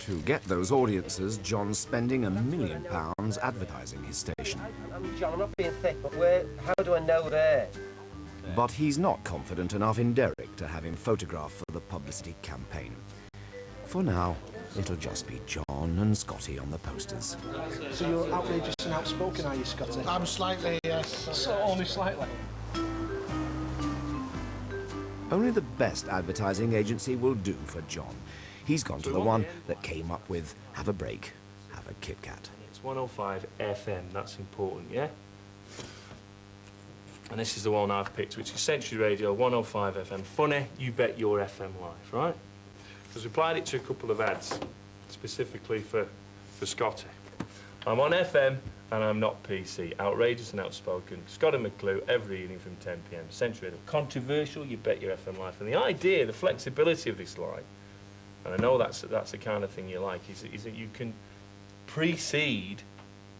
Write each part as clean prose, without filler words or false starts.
To get those audiences, John's spending £1 million advertising his station. John, I'm not being thick, but how do I know there? But he's not confident enough in Derek to have him photographed for the publicity campaign. For now, it'll just be John and Scotty on the posters. So you're outrageous and outspoken, are you, Scotty? I'm slightly, yes. So only slightly? Only the best advertising agency will do for John. He's gone to the one that came up with have a break, have a Kit Kat. It's 105 FM, that's important, yeah? And this is the one I've picked, which is Century Radio, 105 FM. Funny, you bet your FM life, right? Because we applied it to a couple of ads, specifically for Scotty. I'm on FM and I'm not PC. Outrageous and outspoken. Scotty McClue every evening from 10 PM. Century Radio. Controversial, you bet your FM life. And the idea, the flexibility of this line, and I know that's the kind of thing you like, is that you can precede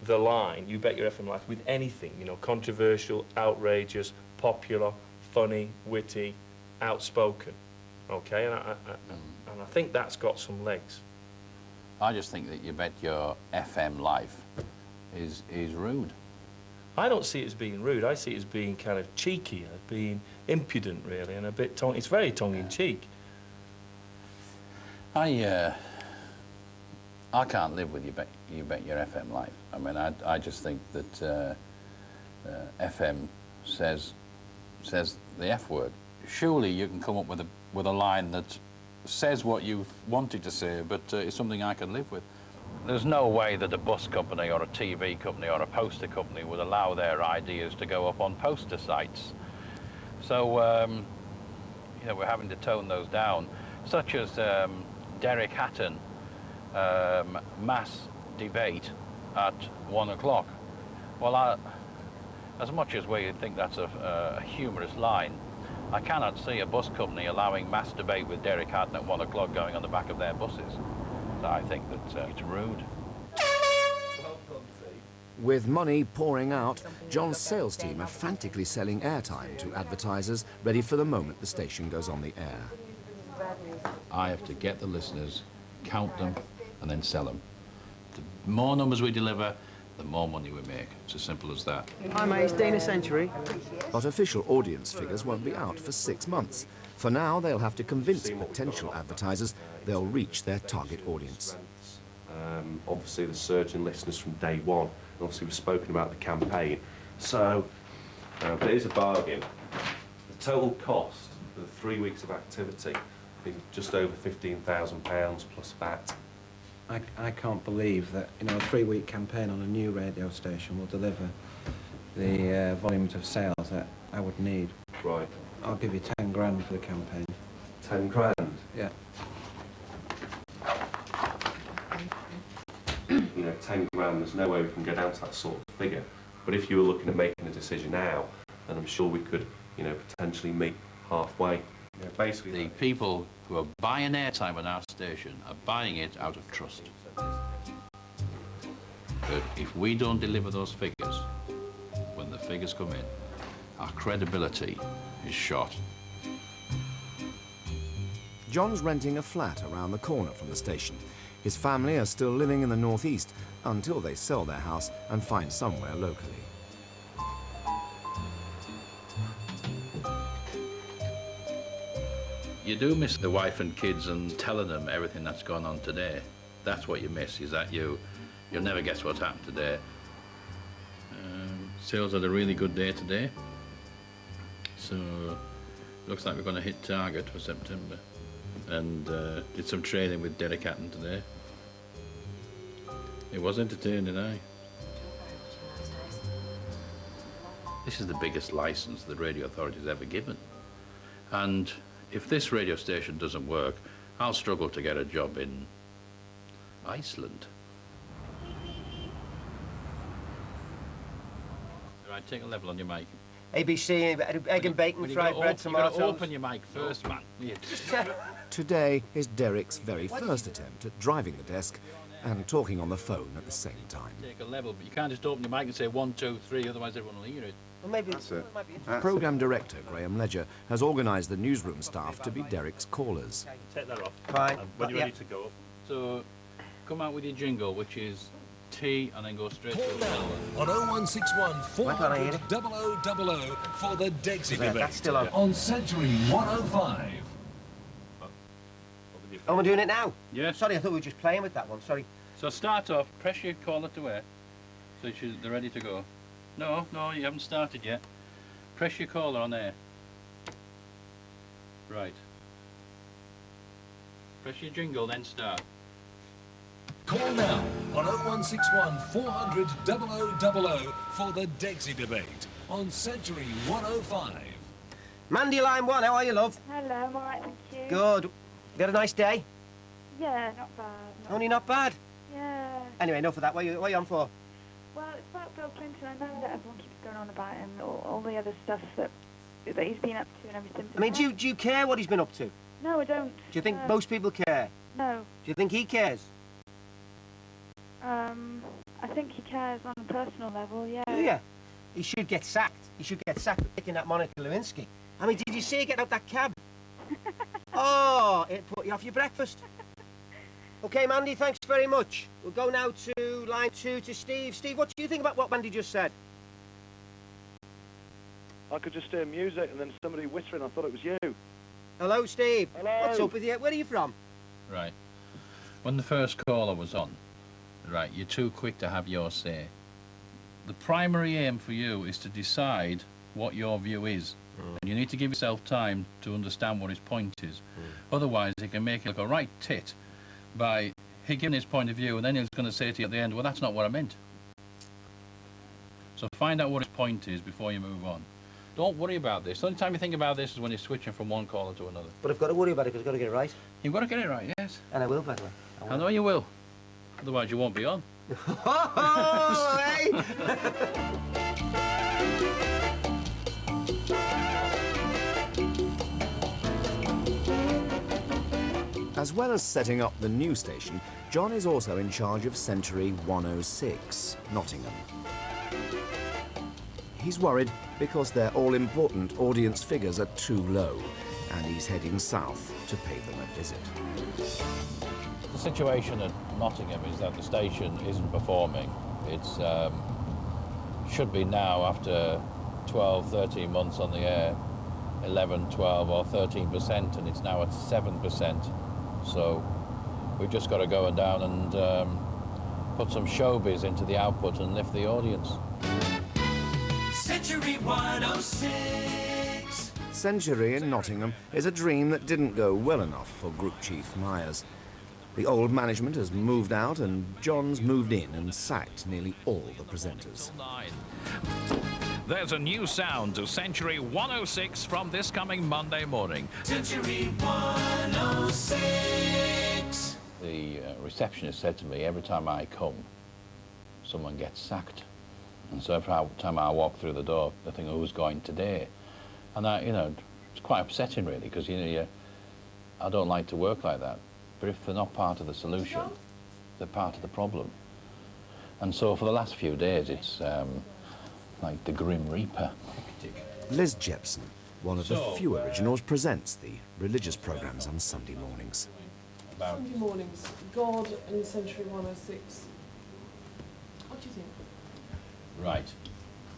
the line, you bet your FM life, with anything, you know, controversial, outrageous, popular, funny, witty, outspoken. Okay, and I think that's got some legs. I just think that you bet your FM life is rude. I don't see it as being rude. I see it as being kind of cheeky, as being impudent, really, and a bit it's very tongue-in-cheek. I can't live with you bet your FM life. I mean, I just think that FM says the F word. Surely you can come up with a line that says what you've wanted to say, but it's something I can live with. There's no way that a bus company or a TV company or a poster company would allow their ideas to go up on poster sites. So, you know, we're having to tone those down, such as Derek Hatton, mass debate at 1 o'clock. Well, as much as we think that's a humorous line, I cannot see a bus company allowing mass debate with Derek Hatton at 1 o'clock going on the back of their buses. So I think that it's rude. With money pouring out, John's sales team are frantically selling airtime to advertisers ready for the moment the station goes on the air. I have to get the listeners, count them, and then sell them. The more numbers we deliver, the more money we make. It's as simple as that. Hi mate, it's Dana Century. But official audience figures won't be out for 6 months. For now, they'll have to convince potential advertisers they'll reach their target audience. Obviously, the surge in listeners from day one. And obviously, we've spoken about the campaign. So, but it is a bargain. The total cost for the 3 weeks of activity is just over £15,000 plus VAT. I can't believe that, you know, a 3-week campaign on a new radio station will deliver the volumes of sales that I would need. Right. I'll give you 10 grand for the campaign. 10 grand? Yeah. You know, 10 grand, there's no way we can go down to that sort of figure. But if you were looking at making a decision now, then I'm sure we could, you know, potentially meet halfway. You know, basically, the people who are buying airtime on our station are buying it out of trust. But if we don't deliver those figures, when the figures come in, our credibility is shot. John's renting a flat around the corner from the station. His family are still living in the northeast until they sell their house and find somewhere locally. You do miss the wife and kids and telling them everything that's gone on today. That's what you miss, is that you'll never guess what's happened today. Sales had a really good day today. So, looks like we're going to hit target for September. And did some training with Derek Hatton today. It was entertaining, eh? This is the biggest license the radio authority's ever given. And if this radio station doesn't work, I'll struggle to get a job in Iceland. Right, take a level on your mic. ABC, egg and bacon, fried bread, tomatoes. You've got to open your mic first, man. Today is Derek's very first attempt at driving the desk and talking on the phone at the same time. Take a level, but you can't just open your mic and say 1, 2, 3, otherwise everyone will hear it. Well, maybe that's it. Programme director Graham Ledger has organised the newsroom staff to be Derek's callers. Take that off. Fine. And when you're ready to go. So, come out with your jingle, which is T, and then go straight to the Call now on 0161 400 0000 for the Degsy debate. That's still on. On Century 105. Oh, we're doing it now? Yeah. Sorry, I thought we were just playing with that one, sorry. So start off, press your caller to air, so they're ready to go. No, you haven't started yet. Press your caller on air. Right. Press your jingle, then start. Call now on 0161 400 0000 for the Degsy debate on Century 105. Mandy, line one, how are you, love? Hello, I'm alright, thank you. Good. You had a nice day? Yeah, not bad. Only not bad? Yeah. Anyway, enough of that. What are you on for? Well, it's about Bill Clinton. I know that everyone keeps going on about him, all the other stuff that he's been up to and everything. I mean, do you care what he's been up to? No, I don't. Do you think most people care? No. Do you think he cares? I think he cares on a personal level, yeah. Do you? He should get sacked. He should get sacked for picking that Monica Lewinsky. I mean, did you see her get out that cab? Oh, it put you off your breakfast. OK, Mandy, thanks very much. We'll go now to line 2 to Steve. Steve, what do you think about what Mandy just said? I could just hear music and then somebody whispering. I thought it was you. Hello, Steve. Hello. What's up with you? Where are you from? Right. When the first caller was on, right, you're too quick to have your say. The primary aim for you is to decide what your view is. And you need to give yourself time to understand what his point is. Otherwise, he can make you look a right tit by he giving his point of view, and then he's going to say to you at the end, well, that's not what I meant. So find out what his point is before you move on. Don't worry about this. The only time you think about this is when you're switching from one caller to another. But I've got to worry about it because I've got to get it right. You've got to get it right, yes. And I will, by the way. I know you will. Otherwise, you won't be on. Oh, hey! As well as setting up the new station, John is also in charge of Century 106, Nottingham. He's worried because their all-important audience figures are too low, and he's heading south to pay them a visit. The situation at Nottingham is that the station isn't performing. It's should be now, after 12, 13 months on the air, 11, 12 or 13%, and it's now at 7%. So we've just got to go down and put some showbiz into the output and lift the audience. Century 106. Century in Nottingham is a dream that didn't go well enough for Group Chief Myers. The old management has moved out and John's moved in and sacked nearly all the presenters. There's a new sound to Century 106 from this coming Monday morning. Century 106. The receptionist said to me, every time I come, someone gets sacked. And so every time I walk through the door, I think, who's going today? And I, it's quite upsetting really, because I don't like to work like that. But if they're not part of the solution, they're part of the problem. And so for the last few days, it's like the Grim Reaper. Liz Jepson, one of the few originals, presents the religious programmes on Sunday mornings. Sunday mornings, God and Century 106. What do you think? Right.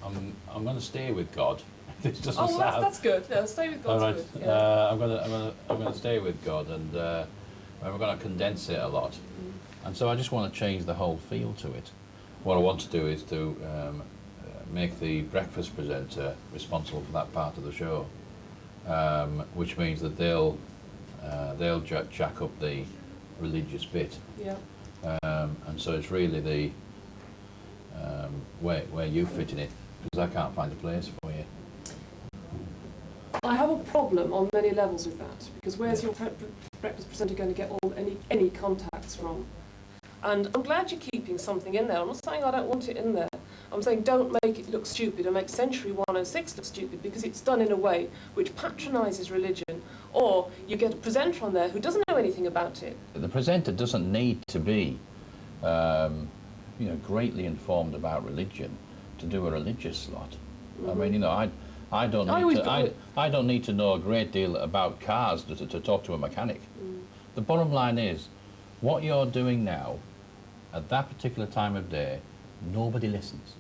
I'm going to stay with God. This doesn't well, sound... that's good. Yeah, stay with God. All right. Good. Yeah. I'm going to stay with God, and we're going to condense it a lot. And so I just want to change the whole feel to it. What I want to do is to make the breakfast presenter responsible for that part of the show, which means that they'll jack up the religious bit. Yeah. And so it's really the where you fit in it, because I can't find a place for you. I have a problem on many levels with that, because where's your breakfast presenter going to get any contacts from? And I'm glad you're keeping something in there. I'm not saying I don't want it in there. I'm saying don't make it look stupid and make Century 106 look stupid, because it's done in a way which patronises religion, or you get a presenter on there who doesn't know anything about it. The presenter doesn't need to be greatly informed about religion to do a religious slot. I mean, I don't need to know a great deal about cars to talk to a mechanic. The bottom line is, what you're doing now at that particular time of day, nobody listens.